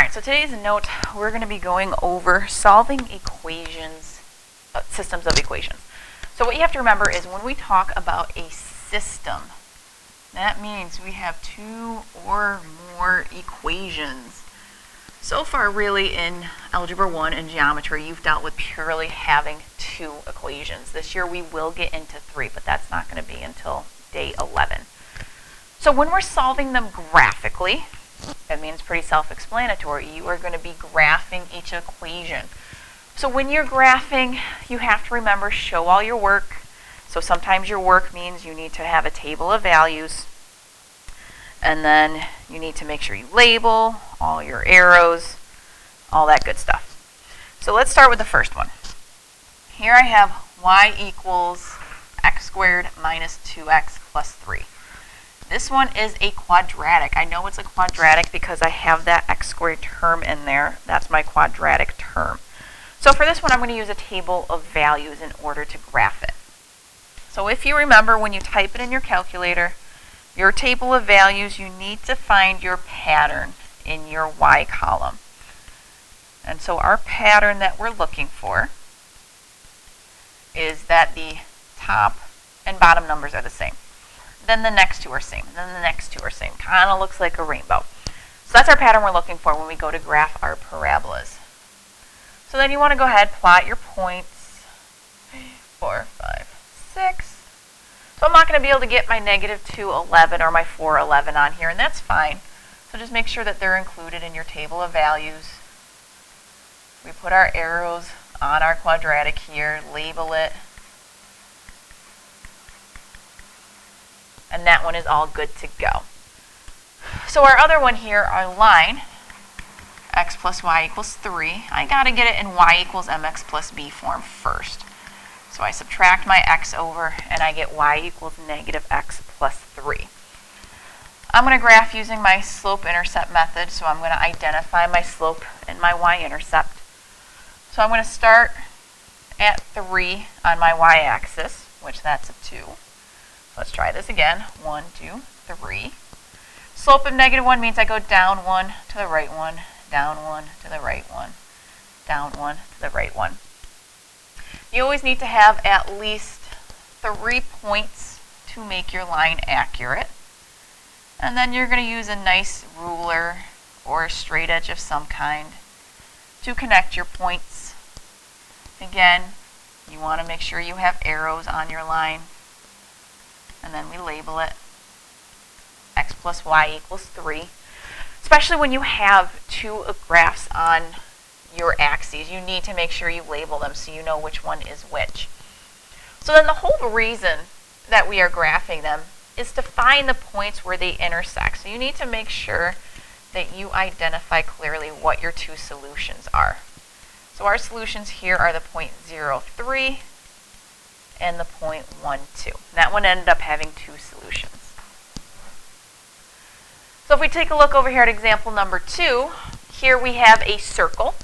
Alright, so today's note, we're going to be going over solving equations, systems of equations. So what you have to remember is when we talk about a system, that means we have two or more equations. So far, really, in Algebra 1 and Geometry, you've dealt with purely having two equations. This year, we will get into three, but that's not going to be until day 11. So when we're solving them graphically, that means pretty self-explanatory. You are going to be graphing each equation. So when you're graphing, you have to remember, show all your work. So sometimes your work means you need to have a table of values. And then you need to make sure you label all your arrows, all that good stuff. So let's start with the first one. Here I have y equals x squared minus 2x plus 3. This one is a quadratic. I know it's a quadratic because I have that x squared term in there. That's my quadratic term. So for this one, I'm going to use a table of values in order to graph it. So if you remember, when you type it in your calculator, your table of values, you need to find your pattern in your y column. And so our pattern that we're looking for is that the top and bottom numbers are the same. Then the next two are same. Then the next two are same. Kind of looks like a rainbow. So that's our pattern we're looking for when we go to graph our parabolas. So then you want to go ahead, plot your points. 4, 5, 6. So I'm not going to be able to get my -2, 11 or my 4, 11 on here, and that's fine. So just make sure that they're included in your table of values. We put our arrows on our quadratic here, label it. And that one is all good to go. So our other one here, our line, x plus y equals 3. I got to get it in y equals mx plus b form first. So I subtract my x over, and I get y equals -x plus 3. I'm going to graph using my slope-intercept method, so I'm going to identify my slope and my y-intercept. So I'm going to start at 3 on my y-axis, which that's a 2. Let's try this again. 1, 2, 3. Slope of -1 means I go down 1 to the right 1, down 1 to the right 1, down 1 to the right 1. You always need to have at least 3 points to make your line accurate. And then you're going to use a nice ruler or a straight edge of some kind to connect your points. Again, you want to make sure you have arrows on your line. And then we label it x plus y equals 3. Especially when you have two graphs on your axes, you need to make sure you label them so you know which one is which. So then the whole reason that we are graphing them is to find the points where they intersect. So you need to make sure that you identify clearly what your two solutions are. So our solutions here are the point 0, 3 and the point 1, 2. That one ended up having two solutions. So if we take a look over here at example number 2, here we have a circle.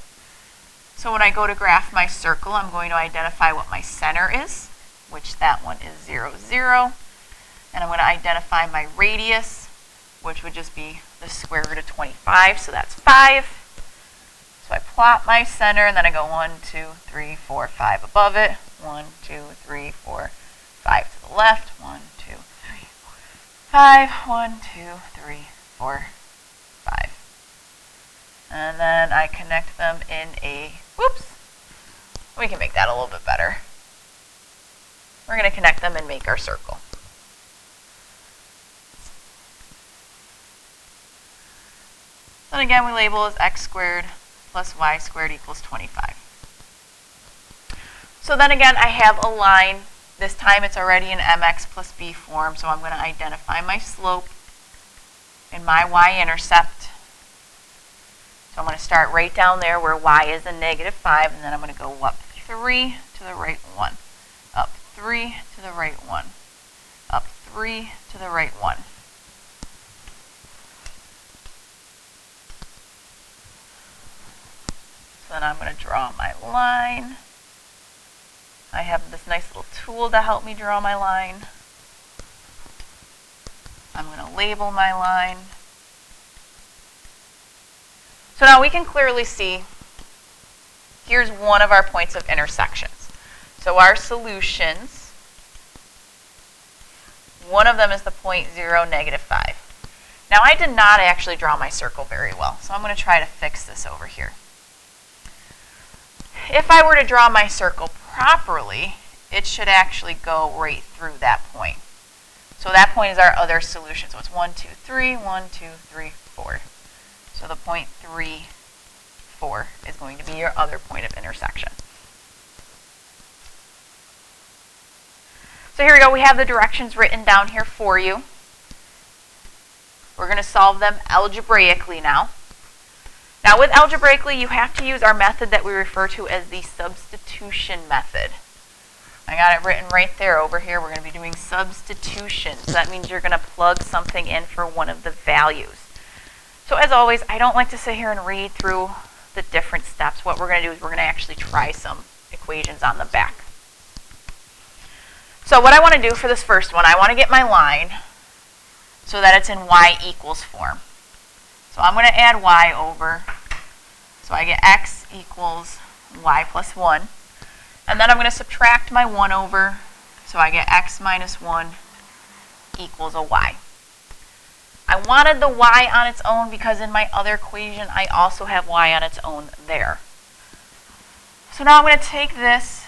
So when I go to graph my circle, I'm going to identify what my center is, which that one is 0, 0. And I'm going to identify my radius, which would just be the square root of 25, so that's 5. So I plot my center, and then I go 1, 2, 3, 4, 5 above it. 1, 2, 3, 4, 5 to the left. 1, 2, 3, 4, 5. 1, 2, 3, 4, 5. And then I connect them in a, whoops, we can make that a little bit better. We're going to connect them and make our circle. Then again, we label as x squared plus y squared equals 25. So then again, I have a line. This time it's already in mx plus b form, so I'm going to identify my slope and my y-intercept. So I'm going to start right down there where y is a -5, and then I'm going to go up 3 to the right 1, up 3 to the right 1, up 3 to the right 1. So then I'm going to draw my line. I have this nice little tool to help me draw my line. I'm going to label my line. So now we can clearly see here's one of our points of intersections. So our solutions, one of them is the point 0, -5. Now I did not actually draw my circle very well, so I'm going to try to fix this over here. If I were to draw my circle properly, it should actually go right through that point. So that point is our other solution. So it's 1, 2, 3, 1, 2, 3, 4. So the point 3, 4 is going to be your other point of intersection. So here we go. We have the directions written down here for you. We're going to solve them algebraically now. Now with algebraically, you have to use our method that we refer to as the substitution method. I got it written right there over here. We're going to be doing substitution. So that means you're going to plug something in for one of the values. So as always, I don't like to sit here and read through the different steps. What we're going to do is we're going to actually try some equations on the back. So what I want to do for this first one, I want to get my line so that it's in y equals form. So I'm going to add y over. So I get x equals y plus 1. And then I'm going to subtract my 1 over. So I get x minus 1 equals a y. I wanted the y on its own because in my other equation I also have y on its own there. So now I'm going to take this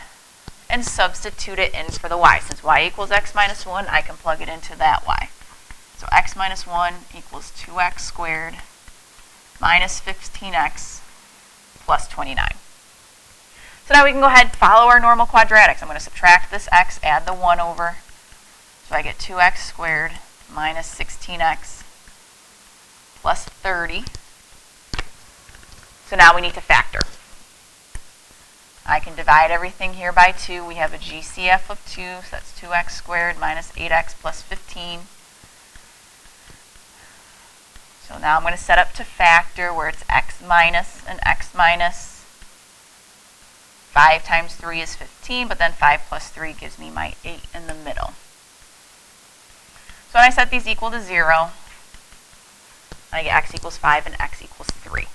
and substitute it in for the y. Since y equals x minus 1, I can plug it into that y. So x minus 1 equals 2x squared minus 15x plus 29. So now we can go ahead and follow our normal quadratics. I'm going to subtract this x, add the 1 over. So I get 2x squared minus 16x plus 30. So now we need to factor. I can divide everything here by 2. We have a GCF of 2, so that's 2x squared minus 8x plus 15. So now I'm going to set up to factor where it's x minus and x minus. 5 times 3 is 15, but then 5 plus 3 gives me my 8 in the middle. So when I set these equal to 0, I get x equals 5 and x equals 3.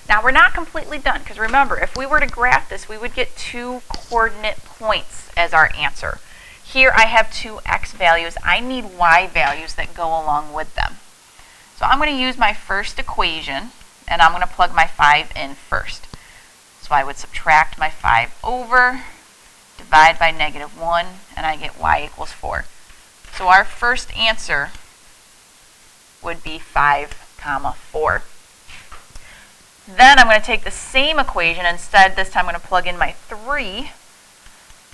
Now we're not completely done, because remember, if we were to graph this, we would get 2 coordinate points as our answer. Here I have 2 x values. I need y values that go along with them. So I'm going to use my first equation, and I'm going to plug my 5 in first. So I would subtract my 5 over, divide by -1, and I get y equals 4. So our first answer would be 5, 4. Then I'm going to take the same equation. Instead, this time I'm going to plug in my 3,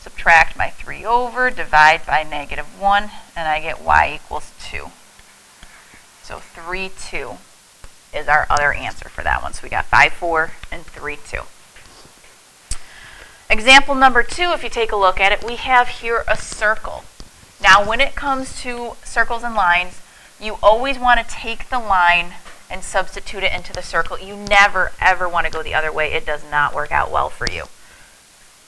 subtract my 3 over, divide by -1, and I get y equals 2. So 3, 2 is our other answer for that one. So we got 5, 4, and 3, 2. Example number 2, if you take a look at it, we have here a circle. Now when it comes to circles and lines, you always want to take the line and substitute it into the circle. You never ever want to go the other way. It does not work out well for you.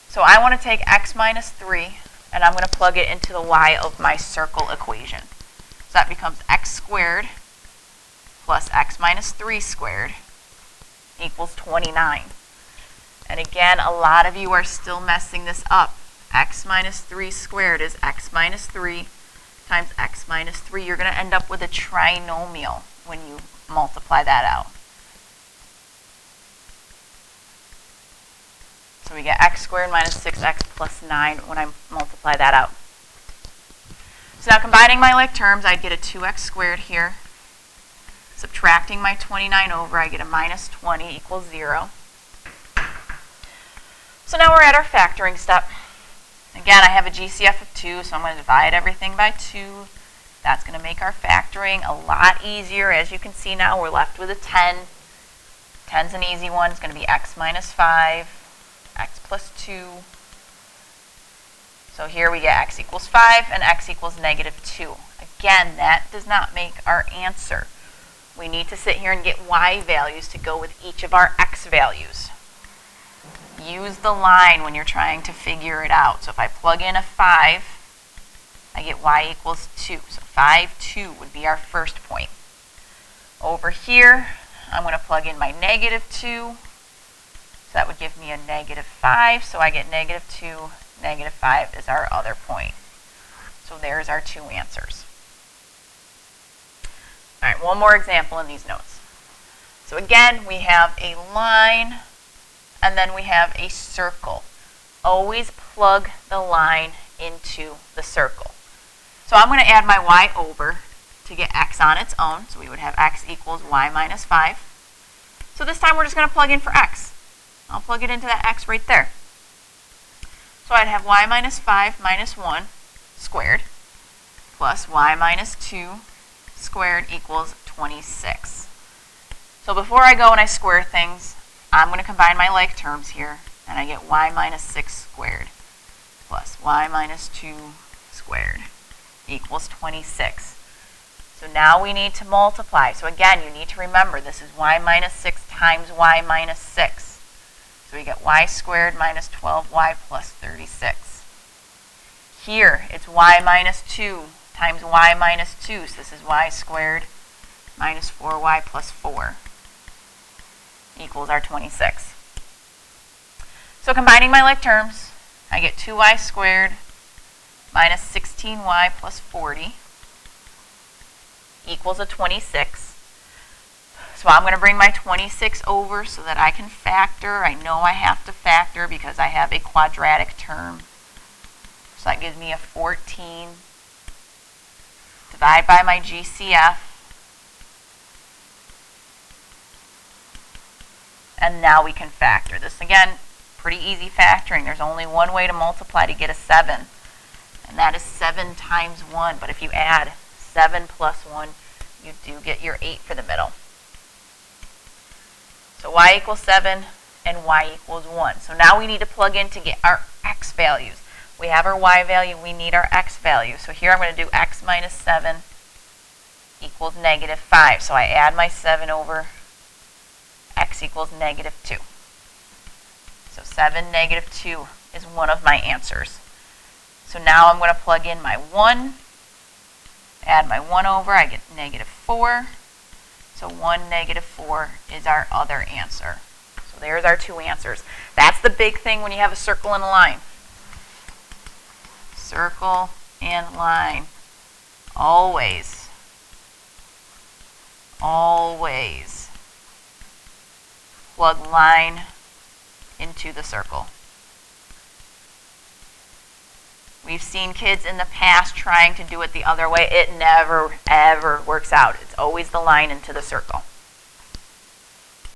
So I want to take x minus 3 and I'm going to plug it into the y of my circle equation. So that becomes x squared plus x minus 3 squared equals 29. And again, a lot of you are still messing this up. X minus 3 squared is x minus 3 times x minus 3. You're going to end up with a trinomial when you multiply that out. So we get x squared minus 6x plus 9 when I multiply that out. So now combining my like terms, I'd get a 2x squared here. Subtracting my 29 over, I get a minus 20 equals 0. So now we're at our factoring step. Again, I have a GCF of 2, so I'm going to divide everything by 2. That's going to make our factoring a lot easier. As you can see now, we're left with a 10. 10's an easy one. It's going to be x minus 5, x plus 2. So here we get x equals 5 and x equals -2. Again, that does not make our answer. We need to sit here and get y values to go with each of our x values. Use the line when you're trying to figure it out. So if I plug in a 5, I get y equals 2. So 5, 2 would be our first point. Over here, I'm going to plug in my negative 2. So that would give me a negative 5. So I get negative 2, negative 5 is our other point. So there's our two answers. All right, one more example in these notes. So again, we have a line, and then we have a circle. Always plug the line into the circle. So I'm going to add my y over to get x on its own. So we would have x equals y minus 5. So this time we're just going to plug in for x. I'll plug it into that x right there. So I'd have y minus 5 minus 1 squared plus y minus 2 squared equals 26. So before I go and I square things, I'm going to combine my like terms here, and I get y minus 6 squared plus y minus 2 squared equals 26. So now we need to multiply. So again, you need to remember this is y minus 6 times y minus 6. So we get y squared minus 12y plus 36. Here, it's y minus 2 times y minus 2. So this is y squared minus 4y plus 4 equals our 26. So combining my like terms, I get 2y squared minus 16y plus 40 equals a 26. So I'm going to bring my 26 over so that I can factor. I know I have to factor because I have a quadratic term. So that gives me a 14. Divide by my GCF. And now we can factor. This, again, pretty easy factoring. There's only one way to multiply to get a 7. And that is 7 times 1. But if you add 7 plus 1, you do get your 8 for the middle. So y equals 7 and y equals 1. So now we need to plug in to get our x values. We have our y value, we need our x value. So here I'm going to do x minus 7 equals negative 5. So I add my 7 over, x equals negative 2. So 7, negative 2 is one of my answers. So now I'm going to plug in my 1, add my 1 over, I get negative 4. So 1, negative 4 is our other answer. So there's our two answers. That's the big thing when you have a circle and a line. Circle and line. Always, always plug line into the circle. We've seen kids in the past trying to do it the other way. It never, ever works out. It's always the line into the circle.